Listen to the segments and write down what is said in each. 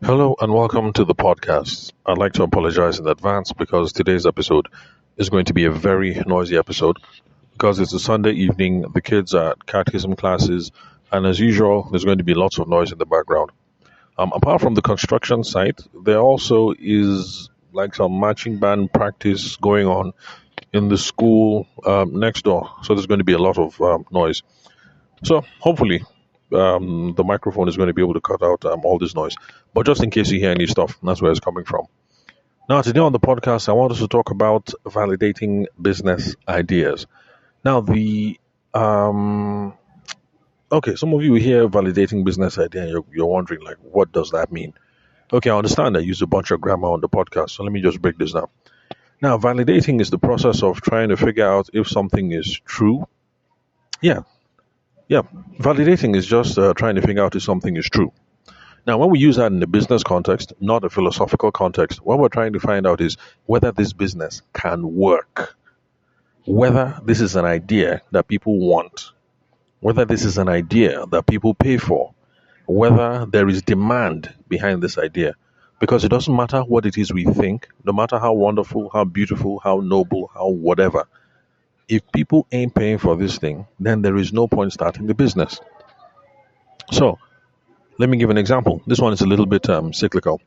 Hello and welcome to the podcast. I'd like to apologize in advance because today's episode is going to be a very noisy episode because it's a Sunday evening, the kids are at catechism classes, and as usual, there's going to be lots of noise in the background. Apart from the construction site, there also is like some marching band practice going on in the school next door, so there's going to be a lot of noise. So hopefully, the microphone is going to be able to cut out all this noise. But just in case you hear any stuff, that's where it's coming from. Now, today on the podcast, I want us to talk about validating business ideas. Now, some of you hear validating business idea, and you're wondering, like, what does that mean? Okay, I understand I use a bunch of grammar on the podcast, so let me just break this down. Now, validating is the process of trying to figure out if something is true. Yeah, yeah. Validating is just trying to figure out if something is true. Now, when we use that in a business context, not a philosophical context, what we're trying to find out is whether this business can work, whether this is an idea that people want, whether this is an idea that people pay for, whether there is demand behind this idea. Because it doesn't matter what it is we think, no matter how wonderful, how beautiful, how noble, how whatever. If people ain't paying for this thing, then there is no point starting the business. So, let me give an example. This one is a little bit cyclical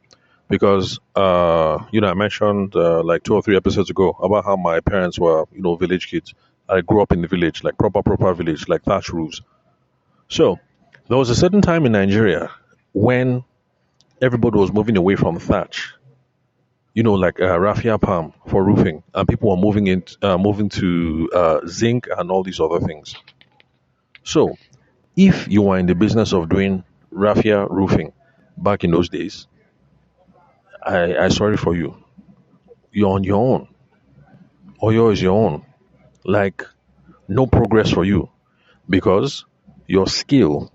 because, I mentioned like 2 or 3 episodes ago about how my parents were, village kids. I grew up in the village, like proper village, like thatch roofs. So there was a certain time in Nigeria when everybody was moving away from thatch, like raffia palm for roofing, and people were moving to zinc and all these other things. So if you are in the business of doing raffia roofing back in those days, I sorry for you. You're on your own. Oyo is your own. Like no progress for you because your skill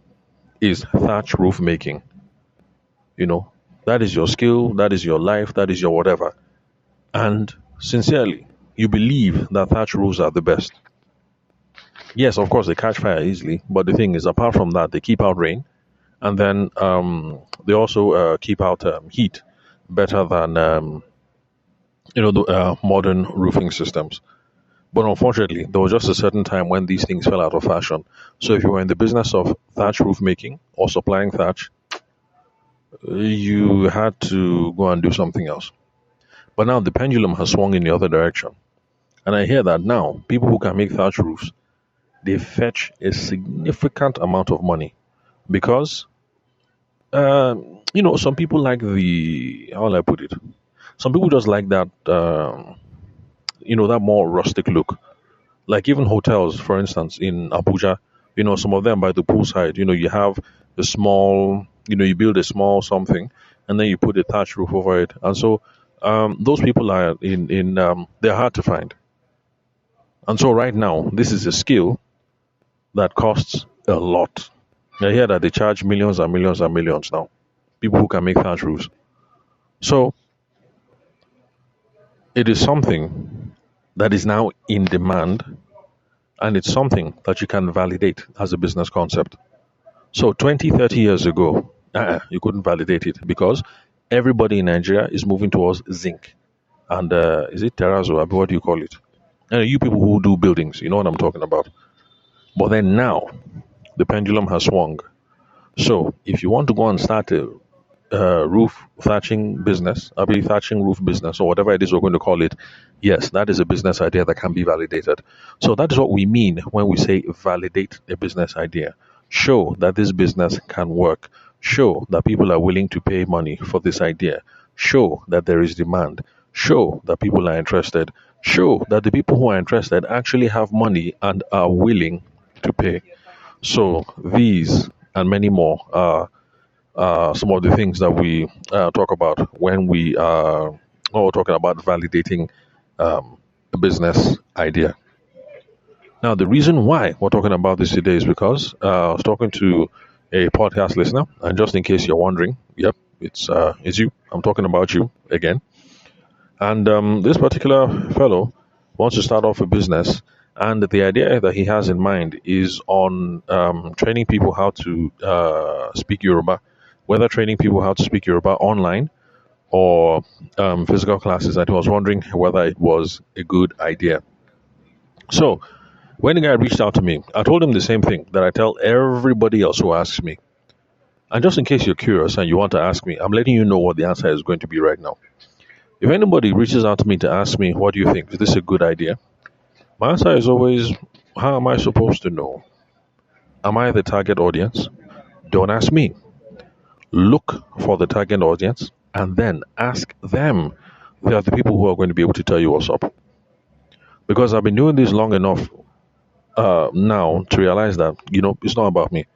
is thatch roof making. You know, that is your skill, that is your life, that is your whatever. And sincerely, you believe that thatch roofs are the best. Yes, of course, they catch fire easily, but the thing is, apart from that, they keep out rain and then they also keep out heat better than the modern roofing systems. But unfortunately, there was just a certain time when these things fell out of fashion. So if you were in the business of thatch roof making or supplying thatch, you had to go and do something else. But now the pendulum has swung in the other direction. And I hear that now people who can make thatch roofs, they fetch a significant amount of money because, some people like how will I put it? Some people just like that, that more rustic look. Like even hotels, for instance, in Abuja, some of them by the poolside, you have a small, you build a small something and then you put a thatch roof over it. And so those people are they're hard to find. And so right now, this is a skill that costs a lot. I hear that they charge millions and millions and millions now. People who can make thatch roofs. So it is something that is now in demand and it's something that you can validate as a business concept. So 20, 30 years ago, you couldn't validate it because everybody in Nigeria is moving towards zinc. And is it terrazzo? What do you call it? You people who do buildings, you know what I'm talking about. But then now, the pendulum has swung. So if you want to go and start a roof thatching business, a thatching roof business, or whatever it is we're going to call it, yes, that is a business idea that can be validated. So that is what we mean when we say validate a business idea. Show that this business can work. Show that people are willing to pay money for this idea. Show that there is demand. Show that people are interested. Show that the people who are interested actually have money and are willing to pay. So these and many more are some of the things that we talk about when we are talking about validating a business idea. Now, the reason why we're talking about this today is because I was talking to a podcast listener, and just in case you're wondering, yep, it's you. I'm talking about you again. And this particular fellow wants to start off a business, and the idea that he has in mind is on training people how to speak Yoruba whether training people how to speak Yoruba online or physical classes, and he was wondering whether it was a good idea. So when the guy reached out to me, I told him the same thing that I tell everybody else who asks me. And just in case you're curious and you want to ask me, I'm letting you know what the answer is going to be right now. If anybody reaches out to me to ask me, what do you think? Is this a good idea? My answer is always, how am I supposed to know? Am I the target audience? Don't ask me. Look for the target audience and then ask them. They are the people who are going to be able to tell you what's up. Because I've been doing this long enough now to realize that, it's not about me.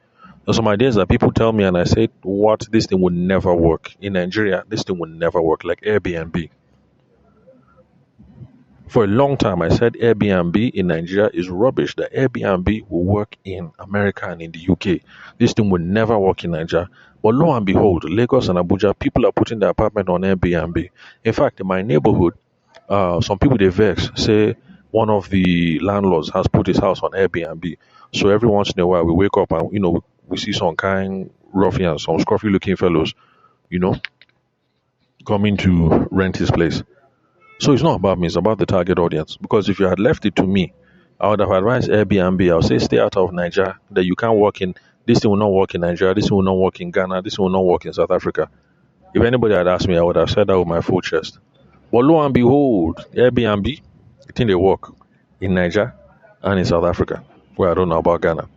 There's some ideas that people tell me and I say, what? This thing would never work. In Nigeria, this thing would never work, like Airbnb. For a long time, I said Airbnb in Nigeria is rubbish. That Airbnb will work in America and in the UK. This thing will never work in Nigeria. But lo and behold, Lagos and Abuja, people are putting their apartment on Airbnb. In fact, in my neighborhood, some people they vex say one of the landlords has put his house on Airbnb. So every once in a while, we wake up and we see some kind ruffians, some scruffy-looking fellows, you know, coming to rent his place. So it's not about me, it's about the target audience. Because if you had left it to me, I would have advised Airbnb, I would say stay out of Nigeria, that you can't work in, this thing will not work in Nigeria, this thing will not work in Ghana, this will not work in South Africa. If anybody had asked me, I would have said that with my full chest. But lo and behold, Airbnb, I think they work in Nigeria and in South Africa, where I don't know about Ghana.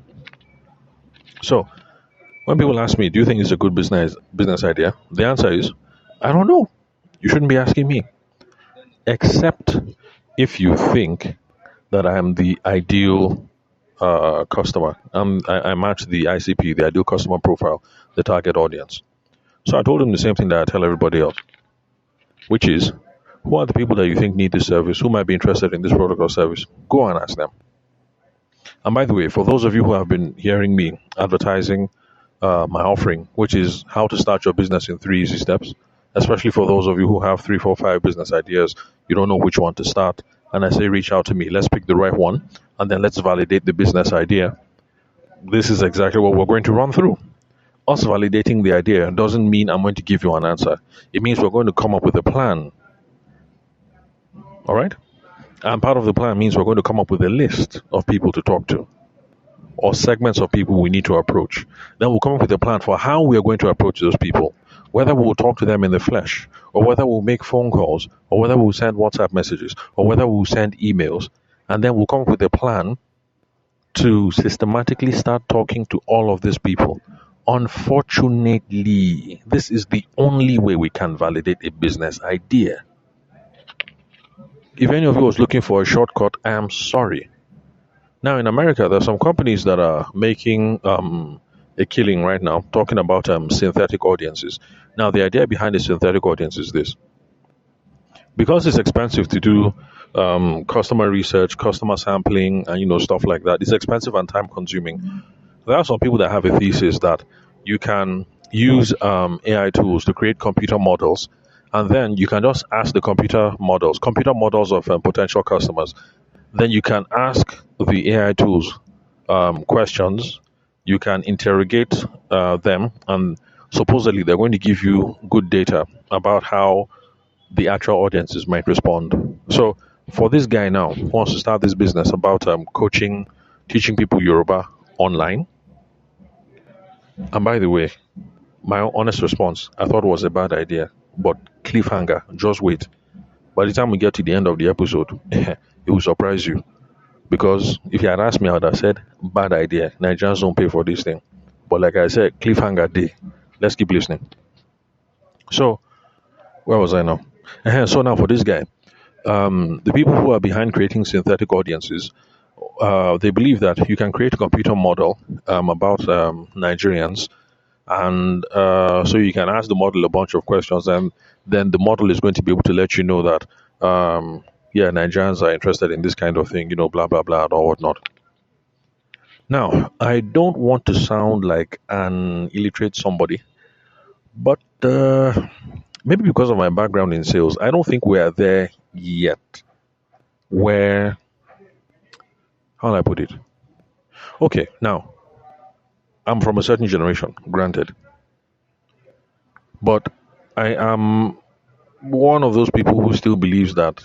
So when people ask me, do you think it's a good business idea? The answer is, I don't know. You shouldn't be asking me. Except if you think that I am the ideal customer. I match the ICP, the ideal customer profile, the target audience. So I told him the same thing that I tell everybody else, which is, who are the people that you think need this service? Who might be interested in this product or service? Go and ask them. And by the way, for those of you who have been hearing me advertising my offering, which is how to start your business in 3 easy steps, especially for those of you who have 3, 4, 5 business ideas, you don't know which one to start. And I say, reach out to me. Let's pick the right one, and then let's validate the business idea. This is exactly what we're going to run through. Us validating the idea doesn't mean I'm going to give you an answer. It means we're going to come up with a plan. All right? And part of the plan means we're going to come up with a list of people to talk to or segments of people we need to approach. Then we'll come up with a plan for how we are going to approach those people, whether we'll talk to them in the flesh, or whether we'll make phone calls, or whether we'll send WhatsApp messages, or whether we'll send emails. And then we'll come up with a plan to systematically start talking to all of these people. Unfortunately, this is the only way we can validate a business idea. If any of you was looking for a shortcut, I am sorry. Now, in America, there are some companies that are making a killing right now, talking about synthetic audiences. Now, the idea behind the synthetic audience is this: because it's expensive to do customer research, customer sampling, and stuff like that. It's expensive and time consuming. There are some people that have a thesis that you can use AI tools to create computer models, and then you can just ask the computer models of potential customers. Then you can ask the AI tools questions. You can interrogate them, and supposedly they're going to give you good data about how the actual audiences might respond. So, for this guy now who wants to start this business about coaching, teaching people Yoruba online, and by the way, my honest response, I thought it was a bad idea, but cliffhanger, just wait. By the time we get to the end of the episode, it will surprise you. Because if you had asked me, I would have said, bad idea. Nigerians don't pay for this thing. But like I said, cliffhanger day. Let's keep listening. So, where was I now? So now for this guy, the people who are behind creating synthetic audiences, they believe that you can create a computer model about Nigerians, and so you can ask the model a bunch of questions, and then the model is going to be able to let you know that yeah, Nigerians are interested in this kind of thing, blah blah blah or whatnot. Now, I don't want to sound like an illiterate somebody, but maybe because of my background in sales, I don't think we are there yet. Where, how do I put it? Okay, now I'm from a certain generation, granted. But I am one of those people who still believes that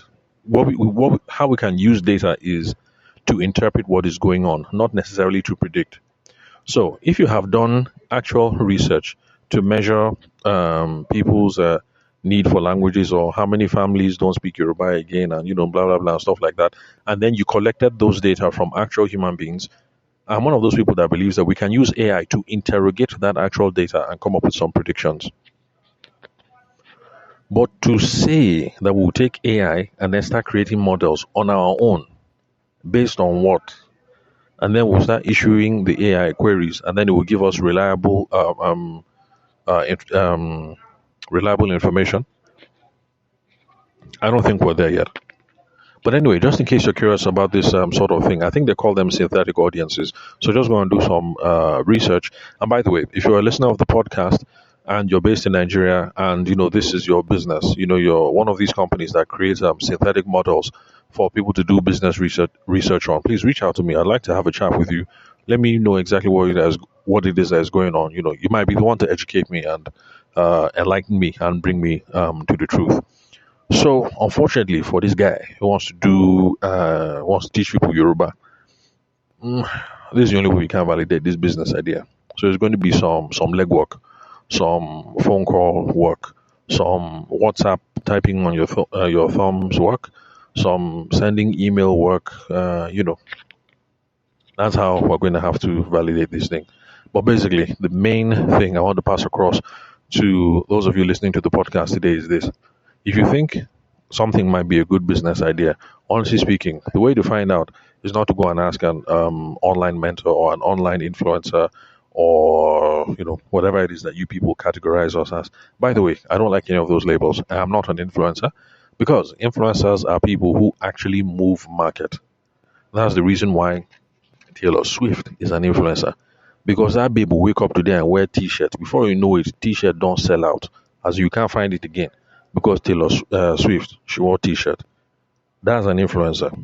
how we can use data is to interpret what is going on, not necessarily to predict. So, if you have done actual research to measure people's need for languages or how many families don't speak Yoruba again, and blah blah blah stuff like that, and then you collected those data from actual human beings, I'm one of those people that believes that we can use AI to interrogate that actual data and come up with some predictions. But to say that we'll take AI and then start creating models on our own based on what? And then we'll start issuing the AI queries, and then it will give us reliable information. I don't think we're there yet. But anyway, just in case you're curious about this sort of thing, I think they call them synthetic audiences. So just go and do some research. And by the way, if you're a listener of the podcast and you're based in Nigeria and this is your business, you're one of these companies that creates synthetic models for people to do business research on, please reach out to me. I'd like to have a chat with you. Let me know exactly what it is that is going on. You might be the one to educate me and enlighten me and bring me to the truth. So, unfortunately, for this guy who wants to teach people Yoruba, this is the only way we can validate this business idea. So, it's going to be some legwork, some phone call work, some WhatsApp typing on your thumbs work, some sending email work. That's how we're going to have to validate this thing. But basically, the main thing I want to pass across to those of you listening to the podcast today is this: if you think something might be a good business idea, honestly speaking, the way to find out is not to go and ask an online mentor or an online influencer or whatever it is that you people categorize us as. By the way, I don't like any of those labels. I am not an influencer because influencers are people who actually move market. That's the reason why Taylor Swift is an influencer because that babe will wake up today and wear t-shirt. Before you know it, t-shirt don't sell out as you can't find it again because Taylor Swift, she wore t-shirt. That's an influencer.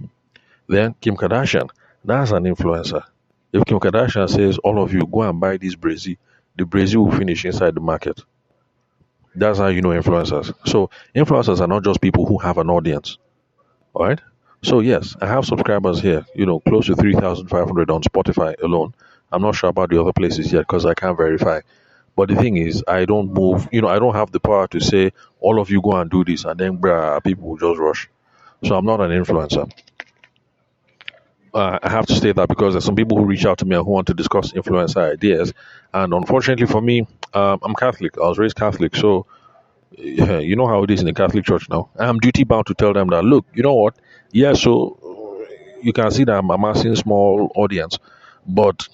Then Kim Kardashian, that's an influencer. If Kim Kardashian says, all of you go and buy this brazier, the brazier will finish inside the market. That's how you know influencers. So influencers are not just people who have an audience. All right. So yes, I have subscribers here, close to 3,500 on Spotify alone. I'm not sure about the other places yet because I can't verify. But the thing is, I don't move, I don't have the power to say, all of you go and do this, and then people will just rush. So I'm not an influencer. I have to state that because there's some people who reach out to me and who want to discuss influencer ideas. And unfortunately for me, I'm Catholic. I was raised Catholic. So you know how it is in the Catholic Church now. I'm duty bound to tell them that, look, you know what? Yeah, so you can see that I'm amassing small audience, but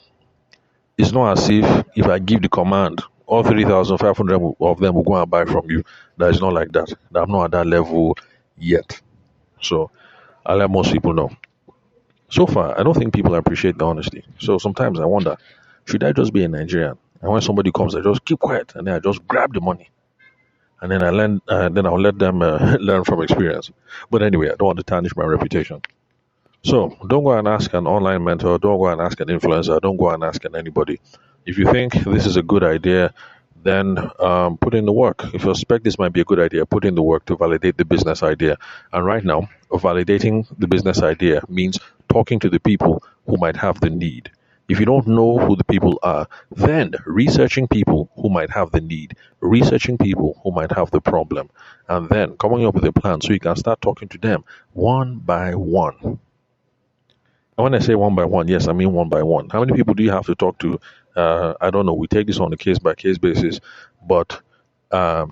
it's not as if I give the command, all 3,500 of them will go and buy from you. That is not like that. I'm not at that level yet. So I let most people know. So far, I don't think people appreciate the honesty. So sometimes I wonder, should I just be a Nigerian? And when somebody comes, I just keep quiet and then I just grab the money and then I learn. Then I'll let them learn from experience. But anyway, I don't want to tarnish my reputation. So don't go and ask an online mentor. Don't go and ask an influencer. Don't go and ask anybody. If you think this is a good idea, then put in the work. If you suspect this might be a good idea, put in the work to validate the business idea. And right now, validating the business idea means talking to the people who might have the need. If you don't know who the people are, then researching people who might have the need, researching people who might have the problem, and then coming up with a plan so you can start talking to them one by one. And when I say one by one, yes, I mean one by one. How many people do you have to talk to? I don't know. We take this on a case by case basis. But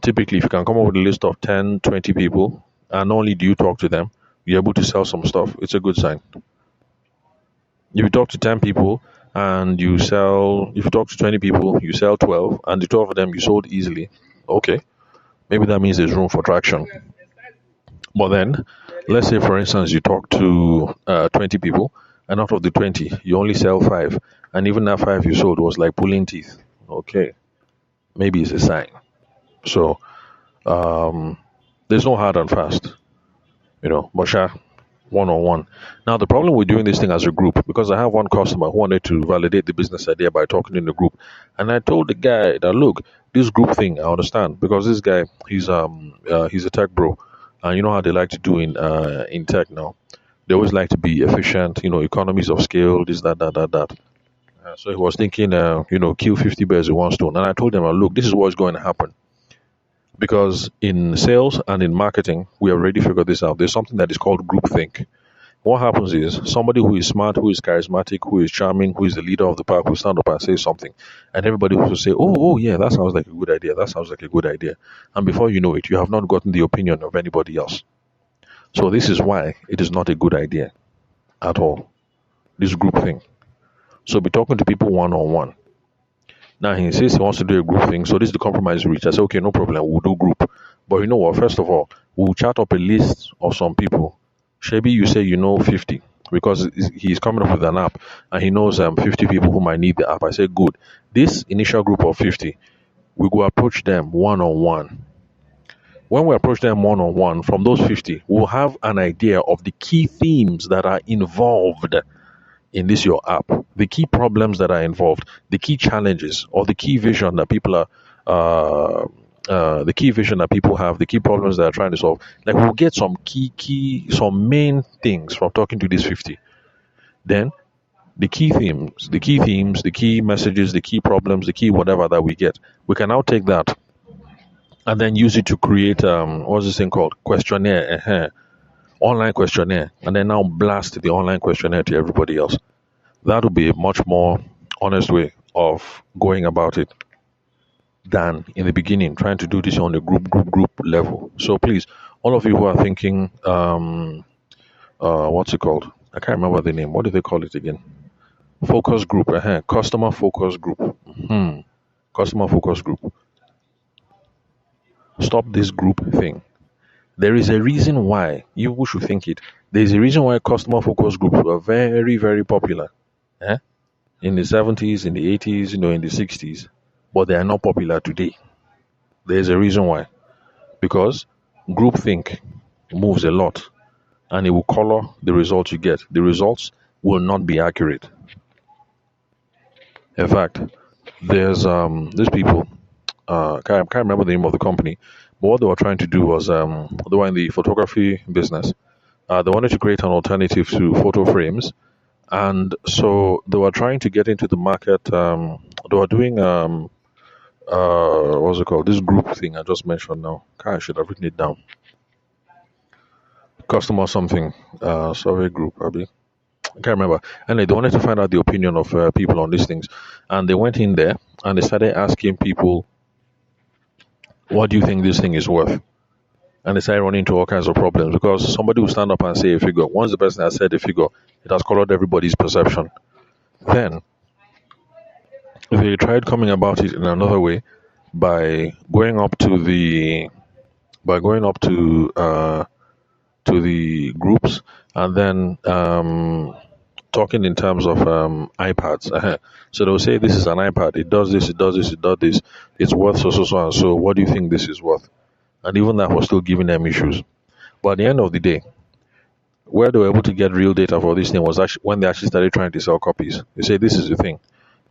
typically, if you can come up with a list of 10, 20 people, and not only do you talk to them, you're able to sell some stuff, it's a good sign. If you talk to 10 people and if you talk to 20 people, you sell 12, and the 12 of them you sold easily, okay, maybe that means there's room for traction. But then, let's say, for instance, you talk to 20 people, and out of the 20, you only sell 5, and even that 5 you sold was like pulling teeth. Okay, maybe it's a sign. So, there's no hard and fast, but sure, one on one. Now, the problem with doing this thing as a group, because I have one customer who wanted to validate the business idea by talking in the group, and I told the guy that look, this group thing, I understand because this guy he's a tech bro, and you know how they like to do in tech now. They always like to be efficient, economies of scale, this, that. So he was thinking, kill 50 birds with one stone. And I told him, look, this is what's going to happen. Because in sales and in marketing, we already figured this out. There's something that is called groupthink. What happens is somebody who is smart, who is charismatic, who is charming, who is the leader of the pack will stand up and say something. And everybody will say, oh, yeah, that sounds like a good idea. That sounds like a good idea. And before you know it, you have not gotten the opinion of anybody else. So this is why it is not a good idea at all. This group thing. So be talking to people one on one. Now he says he wants to do a group thing, so this is the compromise reached. I say, okay, no problem, we'll do group. But you know what? First of all, we'll chat up a list of some people. Shebi, you say you know 50 because he's coming up with an app and he knows 50 people who might need the app. I say, good. This initial group of 50, we go approach them one on one. When we approach them one on one, from those 50, we'll have an idea of the key themes that are involved in this your app, the key problems that are involved, the key challenges, or the key vision that people are, the key vision that people have, the key problems that are trying to solve. Like we'll get some some main things from talking to these 50. Then the key themes, the key messages, the key problems, the key whatever that we get, we can now take that and then use it to create what's this thing called questionnaire. Online questionnaire, and then now blast the online questionnaire to everybody else. That would be a much more honest way of going about it than in the beginning trying to do this on a group level. So please, all of you who are thinking, what's it called? I can't remember the name. What do they call it again? Focus group. Customer focus group. Customer focus group. Stop this group thing. There is a reason why you should think it. There is a reason why customer focus groups were very, very popular in the 70s, in the 80s, in the 60s, but they are not popular today. There is a reason why. Because groupthink moves a lot and it will color the results you get. The results will not be accurate. In fact, there's these people, can't remember the name of the company, but what they were trying to do was they were in the photography business. They wanted to create an alternative to photo frames, and so they were trying to get into the market. They were doing what's it called? This group thing I just mentioned now. I should have written it down. Customer something survey group, probably. I can't remember. And they wanted to find out the opinion of people on these things, and they went in there and they started asking people, "What do you think this thing is worth?" And they started running into all kinds of problems because somebody will stand up and say a figure. Once the person has said a figure, it has colored everybody's perception. Then they tried coming about it in another way by going up to the to the groups and then talking in terms of iPads. So they'll say this is an iPad. It does this. It does this. It does this. It's worth so and so. What do you think this is worth? And even that was still giving them issues. But at the end of the day, where they were able to get real data for this thing was actually when they actually started trying to sell copies. They say this is the thing.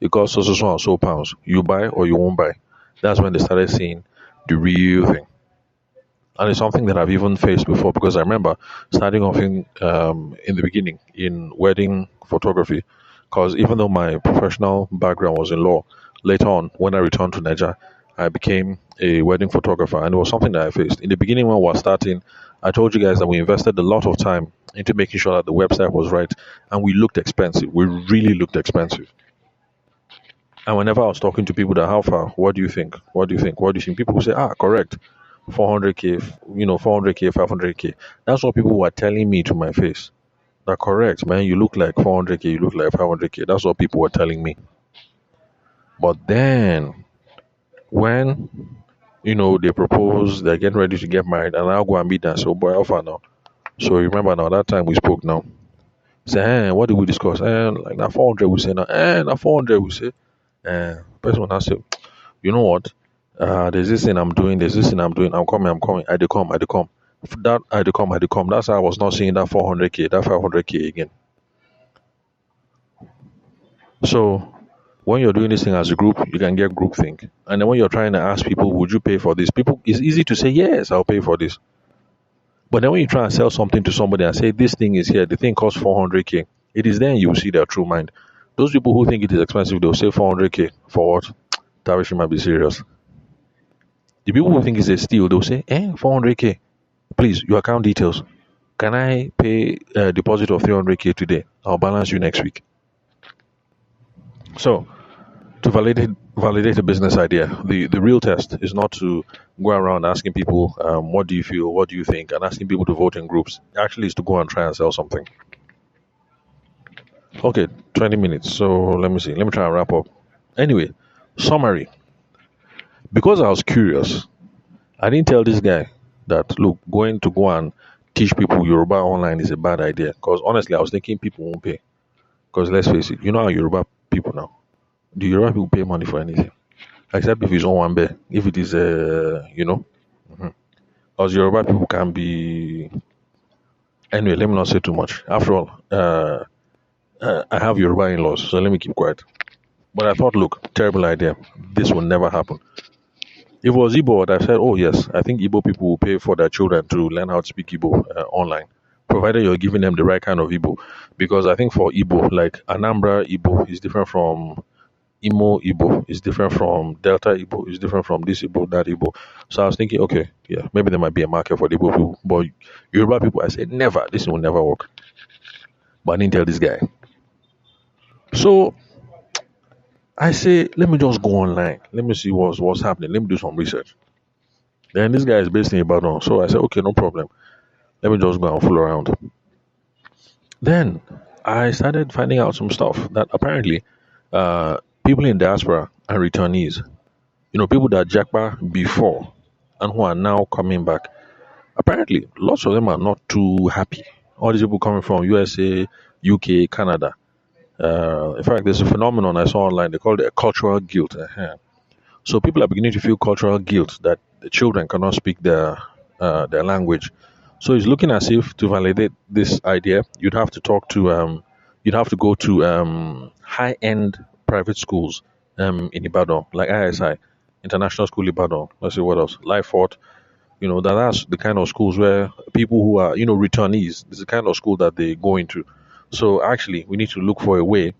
It costs so and so pounds. You buy or you won't buy. That's when they started seeing the real thing. And it's something that I've even faced before because I remember starting off in the beginning in wedding photography. Because even though my professional background was in law, later on when I returned to Nigeria, I became a wedding photographer, and it was something that I faced in the beginning when we were starting. I told you guys that we invested a lot of time into making sure that the website was right, and we looked expensive. We really looked expensive. And whenever I was talking to people that how far, what do you think? What do you think? What do you think? People would say, correct. 400k, 400k, 500k. That's what people were telling me to my face. That correct, man. You look like 400k, you look like 500k. That's what people were telling me. But then, when they propose, they're getting ready to get married, and I'll go and meet them. So, boy, how far now? So remember now that time we spoke now. Say, what did we discuss? Like now 400 we say now. Now 400 we say. Person will say, you know what? There's this thing I'm doing. There's this thing I'm doing. I'm coming. I dey come. That I had to come. That's how I was not seeing that 400k, that 500k again. So when you're doing this thing as a group, you can get groupthink. And then when you're trying to ask people, would you pay for this? People, it's easy to say yes, I'll pay for this. But then when you try and sell something to somebody and say this thing is here, the thing costs 400k, it is then you will see their true mind. Those people who think it is expensive, they'll say 400k for what? That wish might be serious. The people who think it's a steal, they'll say, 400k. Please, your account details. Can I pay a deposit of 300k today? I'll balance you next week. So to validate a business idea, the real test is not to go around asking people, what do you feel, what do you think, and asking people to vote in groups. Actually, is to go and try and sell something. Okay, 20 minutes. So let me see. Let me try and wrap up. Anyway, summary. Because I was curious, I didn't tell this guy that look, going to go and teach people Yoruba online is a bad idea. Because honestly, I was thinking people won't pay. Because let's face it, you know how Yoruba people now. Do Yoruba people pay money for anything? Except if it's on one bed. If it is, because Yoruba people can be. Anyway, let me not say too much. After all, I have Yoruba in-laws, so let me keep quiet. But I thought, look, terrible idea. This will never happen. If it was Igbo, I said, oh yes, I think Igbo people will pay for their children to learn how to speak Igbo online, provided you're giving them the right kind of Igbo. Because I think for Igbo, like Anambra Igbo is different from Imo Igbo, is different from Delta Igbo, is different from this Igbo, that Igbo. So I was thinking, okay, yeah, maybe there might be a market for the Igbo people. But Yoruba people, I said, never, this will never work. But I didn't tell this guy. So I say, let me just go online. Let me see what's happening. Let me do some research. Then this guy is based in Ibadan. So I said, okay, no problem. Let me just go and fool around. Then I started finding out some stuff that apparently people in diaspora and returnees, people that jackpot before and who are now coming back, apparently lots of them are not too happy. All these people coming from USA, UK, Canada. In fact, there's a phenomenon I saw online. They call it a cultural guilt. So people are beginning to feel cultural guilt that the children cannot speak their language. So it's looking as if to validate this idea, you'd have to go to high end private schools in Ibadan, like ISI, International School Ibadan. Let's see what else, Life Fort. That's the kind of schools where people who are returnees. This is the kind of school that they go into. So actually, we need to look for a way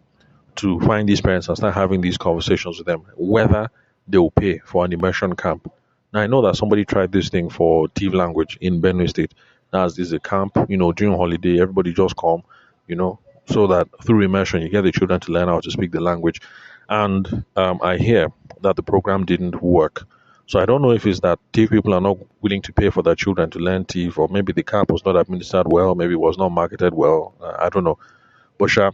to find these parents and start having these conversations with them, whether they will pay for an immersion camp. Now I know that somebody tried this thing for Tiv language in Benue State. That's this is a camp, during holiday, everybody just come, so that through immersion you get the children to learn how to speak the language. And I hear that the program didn't work. So I don't know if it's that Tiv people are not willing to pay for their children to learn Tiv, or maybe the camp was not administered well, maybe it was not marketed well. I don't know. But sure,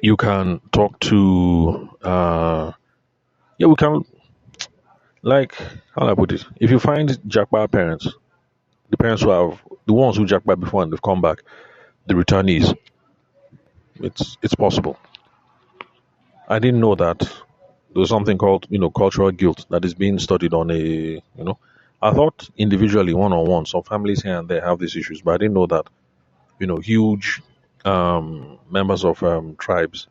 you can talk to yeah, we can, like, how do I put it, if you find jackpot parents, the parents who have the ones who jackpot before and they've come back, the returnees, it's possible. I didn't know that there's something called cultural guilt that is being studied on a I thought individually, one on one, some families here and there have these issues, but I didn't know that huge members of tribes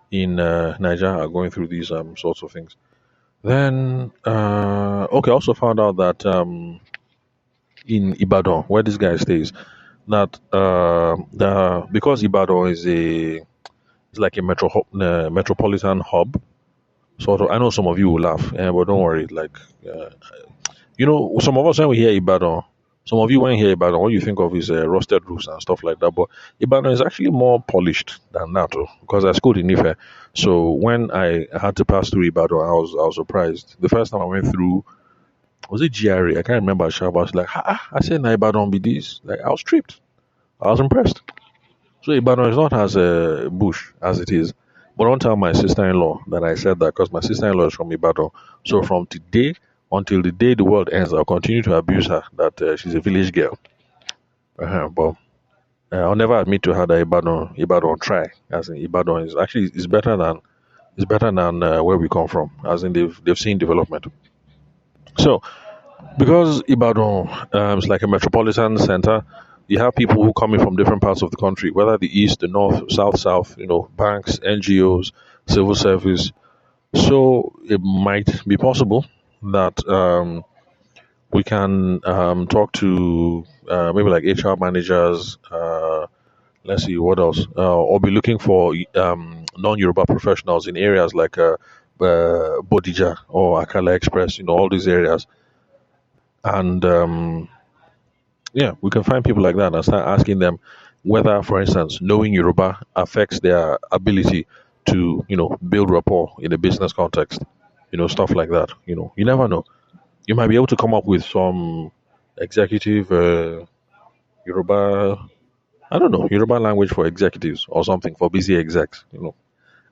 in Niger are going through these sorts of things. Then, okay, I also found out that in Ibadan, where this guy stays, that because Ibadan is it's like a metropolitan hub. Sort of, I know some of you will laugh, but don't worry. Like, some of us when we hear Ibadan, some of you when you hear Ibadan, what you think of is rusted roofs and stuff like that. But Ibadan is actually more polished than that, oh, because I schooled in Ife. So when I had to pass through Ibadan, I was surprised. The first time I went through, was it GRA? I can't remember. I was like, I said, "Nah, Ibadan be this." Like, I was tripped. I was impressed. So Ibadan is not as a bush as it is. But don't tell my sister-in-law that I said that, because my sister-in-law is from Ibadan. So from today until the day the world ends, I'll continue to abuse her that she's a village girl. But I'll never admit to her that Ibadan try. As in Ibadan is actually is better than where we come from. As in they've seen development. So Because Ibadan is like a metropolitan center. You have people who come in from different parts of the country, whether the east, the north, south, banks, NGOs, civil service. So it might be possible that we can talk to maybe like HR managers. Let's see what else, or be looking for non-Yoruba professionals in areas like Bodija or Akala Express. All these areas, and yeah, we can find people like that and start asking them whether, for instance, knowing Yoruba affects their ability to, build rapport in a business context. Stuff like that. You never know. You might be able to come up with some executive Yoruba, I don't know, Yoruba language for executives or something for busy execs.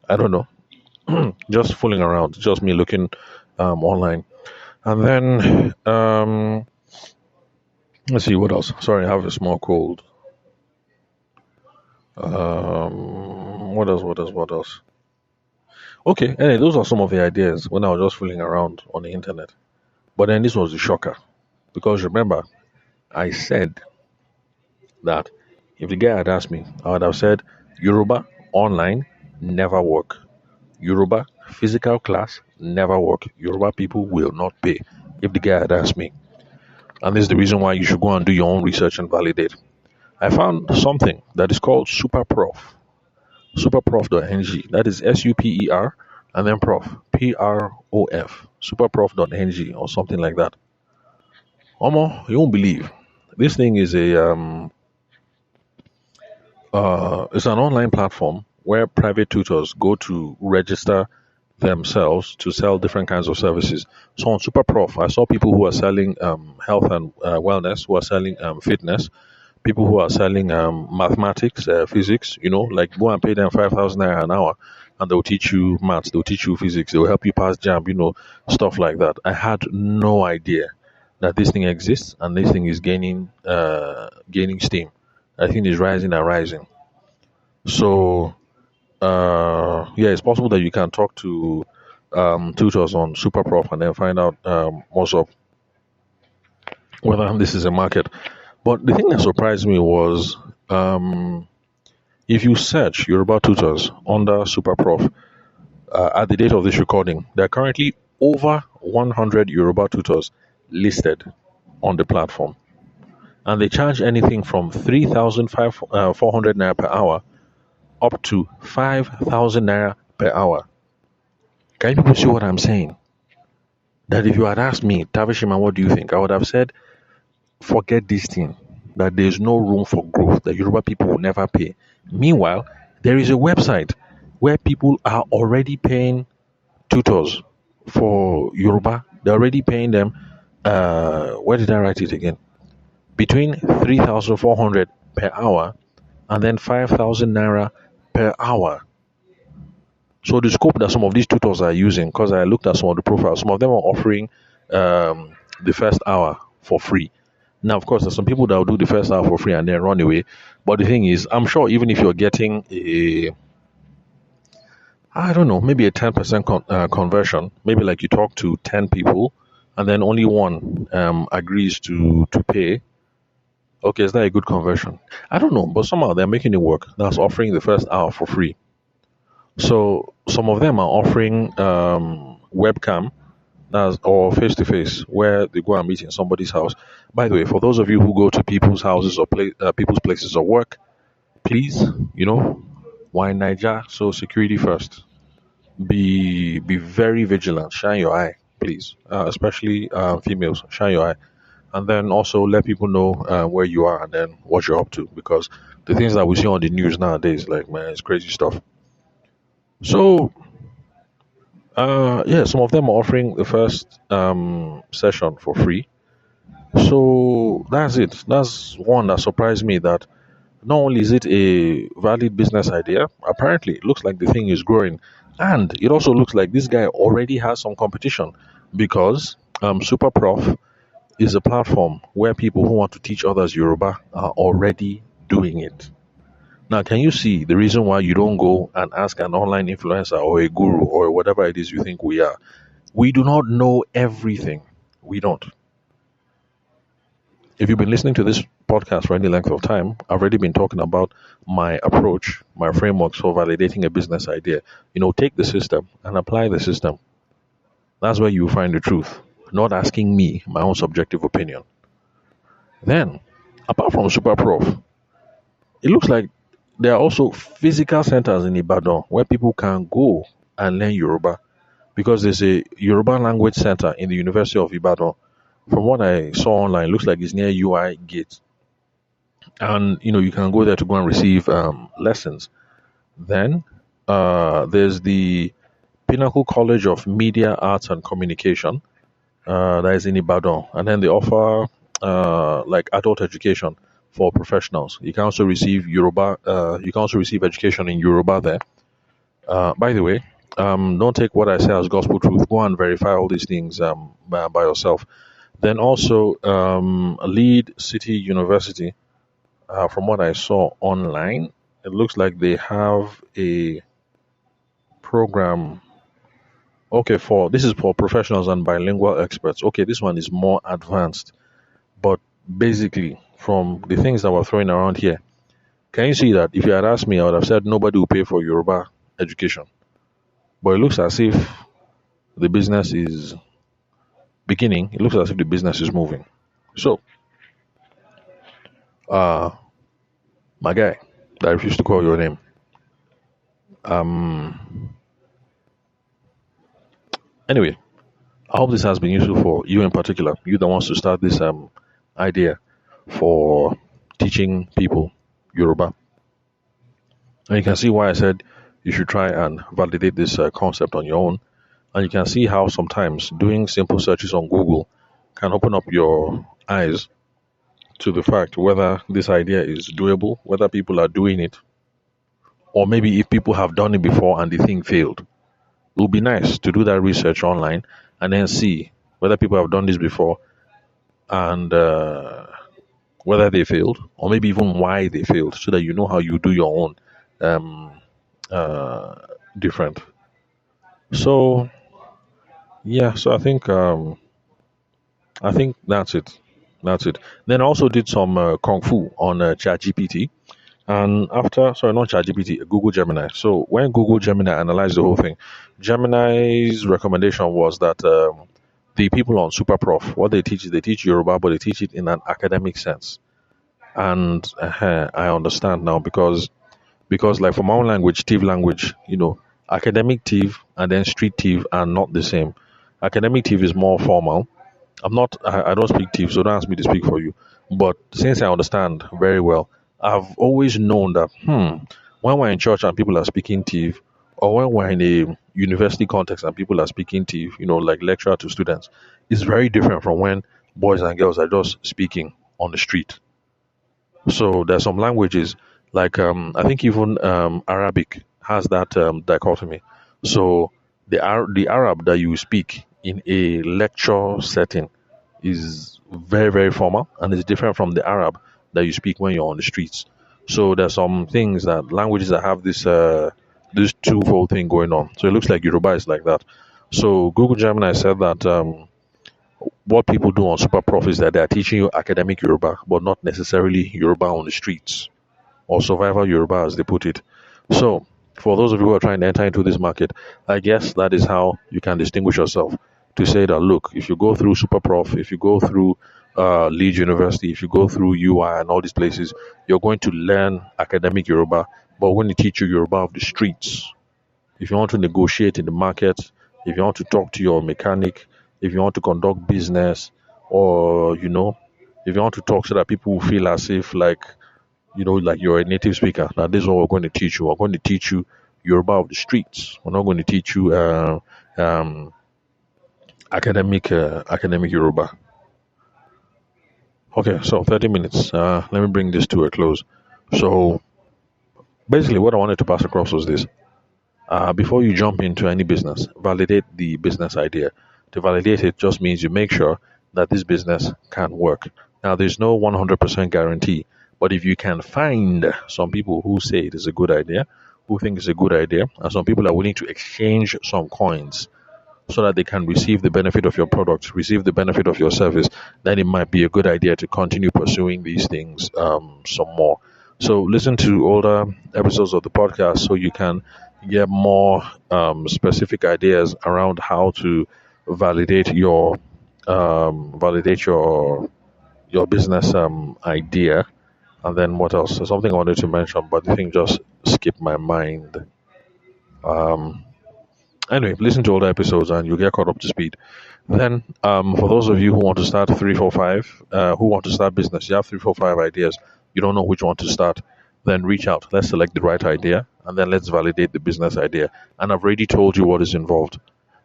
I don't know. Just fooling around, just me looking online. And then, let's see what else. Sorry, I have a small cold. What else? What else? What else? Okay, anyway, those are some of the ideas when I was just fooling around on the internet. But then this was the shocker. Because remember, I said that if the guy had asked me, I would have said Yoruba online never work. Yoruba physical class never work. Yoruba people will not pay. If the guy had asked me. And this is the reason why you should go and do your own research and validate. I found something that is called SuperProf. Superprof.ng. That is SUPER and then prof. PROF. Superprof.ng or something like that. Omo, you won't believe. This thing is it's an online platform where private tutors go to register themselves to sell different kinds of services. So on SuperProf, I saw people who are selling health and wellness, who are selling fitness, people who are selling mathematics, physics, like go and pay them 5,000 naira an hour and they'll teach you maths, they'll teach you physics, they'll help you pass jam, stuff like that. I had no idea that this thing exists and this thing is gaining steam. I think it's rising and rising. So, yeah, it's possible that you can talk to tutors on SuperProf and then find out what's up, whether this is a market. But the thing that surprised me was if you search Yoruba tutors under SuperProf at the date of this recording, there are currently over 100 Yoruba tutors listed on the platform. And they charge anything from 3,400 naira per hour up to 5,000 naira per hour. Can you people see what I'm saying? That if you had asked me, Tavishima, what do you think? I would have said, forget this thing, that there's no room for growth, that Yoruba people will never pay. Meanwhile, there is a website where people are already paying tutors for Yoruba. They're already paying them, where did I write it again? Between 3,400 per hour and then 5,000 naira per hour. So the scope that some of these tutors are using, because I looked at some of the profiles, some of them are offering the first hour for free. Now, of course, there's some people that will do the first hour for free and then run away. But the thing is, I'm sure even if you're getting I don't know, maybe a 10% conversion, maybe like you talk to 10 people and then only one agrees to pay. Okay, is that a good conversion? I don't know, but somehow they're making it work. That's offering the first hour for free. So some of them are offering webcam, that's or face to face, where they go and meet in somebody's house. By the way, for those of you who go to people's houses or people's places of work, please, why Niger? So security first. Be very vigilant. Shine your eye, please, especially females. Shine your eye, and then also let people know where you are and then what you're up to, because the things that we see on the news nowadays, like man, it's crazy stuff. So yeah, some of them are offering the first session for free. So that's it. That's one that surprised me, that not only is it a valid business idea, apparently it looks like the thing is growing. And it also looks like this guy already has some competition, because SuperProf is a platform where people who want to teach others Yoruba are already doing it. Now, can you see the reason why you don't go and ask an online influencer or a guru or whatever it is you think we are? We do not know everything. We don't. if you've been listening to this podcast for any length of time, I've already been talking about my approach, my frameworks for validating a business idea. Take the system and apply the system. That's where you find the truth, not asking me my own subjective opinion. Then, apart from Super Prof, it looks like there are also physical centers in Ibadan where people can go and learn Yoruba because there's a Yoruba language center in the University of Ibadan. From what I saw online, it looks like it's near UI Gate. And you can go there to go and receive lessons. Then there's the Pinnacle College of Media, Arts and Communication that is in Ibadan, and then they offer like adult education for professionals. You can also receive Yoruba. You can also receive education in Yoruba there. By the way, don't take what I say as gospel truth. Go and verify all these things by yourself. Then also Lead City University. From what I saw online, it looks like they have a program. Okay, for this is for professionals and bilingual experts. Okay, this one is more advanced, but basically from the things that were throwing around here, can you see that if you had asked me, I would have said nobody will pay for Yoruba education. But it looks as if the business is beginning. It looks as if the business is moving. So, my guy that I refused to call your name. Anyway, I hope this has been useful for you in particular. You that wants to start this idea for teaching people Yoruba. And you can see why I said you should try and validate this concept on your own. And you can see how sometimes doing simple searches on Google can open up your eyes to the fact whether this idea is doable, whether people are doing it, or maybe if people have done it before and the thing failed. It would be nice to do that research online and then see whether people have done this before and whether they failed, or maybe even why they failed, so that you know how you do your own different. So yeah, so I think that's it. That's it. Then I also did some kung fu on ChatGPT. And after, sorry, not ChatGPT, Google Gemini. So when Google Gemini analyzed the whole thing, Gemini's recommendation was that the people on Super Prof, what they teach is they teach Yoruba, but they teach it in an academic sense. And I understand now because like for my own language, TIV language, academic TIV and then street TIV are not the same. Academic TIV is more formal. I don't speak TIV, so don't ask me to speak for you. But since I understand very well, I've always known that when we're in church and people are speaking TIV, or when we're in a university context and people are speaking TIV, like lecturer to students, it's very different from when boys and girls are just speaking on the street. So there's some languages like I think even Arabic has that dichotomy. So the Arab that you speak in a lecture setting is very very formal and it's different from the Arab that you speak when you're on the streets. So there's some things that languages that have this twofold thing going on. So it looks like Yoruba is like that. So Google Gemini said that what people do on Super Prof is that they are teaching you academic Yoruba, but not necessarily Yoruba on the streets or survival Yoruba, as they put it. So, for those of you who are trying to enter into this market, I guess that is how you can distinguish yourself. To say that, look, if you go through Super Prof, if you go through Leeds University, if you go through UI and all these places, you're going to learn academic Yoruba, but we're going to teach you Yoruba of the streets. If you want to negotiate in the market, if you want to talk to your mechanic, if you want to conduct business, or if you want to talk so that people will feel as if like like you're a native speaker. Now this is what we're going to teach you. We're going to teach you Yoruba of the streets. We're not going to teach you academic Yoruba. Okay, so 30 minutes. Let me bring this to a close. So basically, what I wanted to pass across was this. Before you jump into any business, validate the business idea. To validate it just means you make sure that this business can work. Now, there's no 100% guarantee, but if you can find some people who say it is a good idea, who think it's a good idea, and some people are willing to exchange some coins so that they can receive the benefit of your product, receive the benefit of your service, then it might be a good idea to continue pursuing these things some more. So listen to older episodes of the podcast so you can get more specific ideas around how to validate your business idea. And then what else? There's something I wanted to mention, but the thing just skipped my mind. Um, Anyway, listen to older episodes and you'll get caught up to speed. Then, for those of you who want to start 345, who want to start business, you have 345 ideas, you don't know which one to start, then reach out. Let's select the right idea and then let's validate the business idea. And I've already told you what is involved.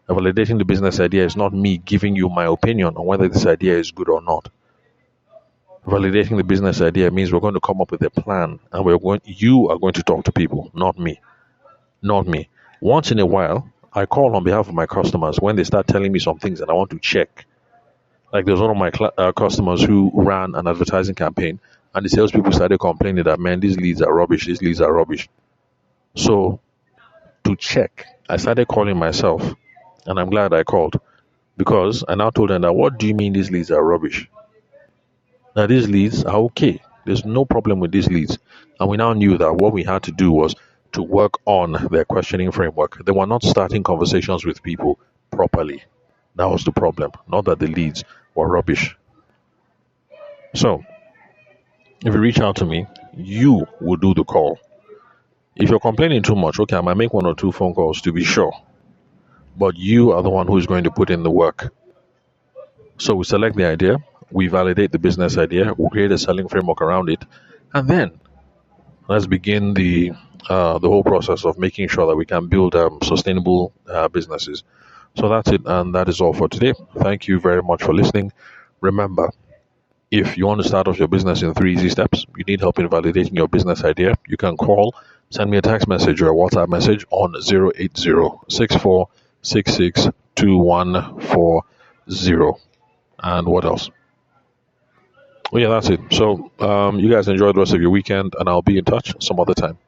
Validating the business idea is not me giving you my opinion on whether this idea is good or not. Validating the business idea means we're going to come up with a plan and you are going to talk to people, not me. Not me. Once in a while, I call on behalf of my customers when they start telling me some things and I want to check. Like there's one of my customers who ran an advertising campaign and the salespeople started complaining that, man, these leads are rubbish, these leads are rubbish. So to check, I started calling myself and I'm glad I called because I now told them that, what do you mean these leads are rubbish? Now these leads are okay. There's no problem with these leads. And we now knew that what we had to do was to work on their questioning framework. They were not starting conversations with people properly. That was the problem, not that the leads were rubbish. So, if you reach out to me, you will do the call. If you're complaining too much, okay, I might make 1 or 2 phone calls to be sure. But you are the one who is going to put in the work. So we select the idea, we validate the business idea, we create a selling framework around it, and then let's begin the whole process of making sure that we can build sustainable businesses. So that's it, and that is all for today. Thank you very much for listening. Remember, if you want to start off your business in 3 easy steps, you need help in validating your business idea, you can call, send me a text message or a WhatsApp message on 080-6466-2140. And what else? Oh yeah, that's it. So you guys enjoy the rest of your weekend and I'll be in touch some other time.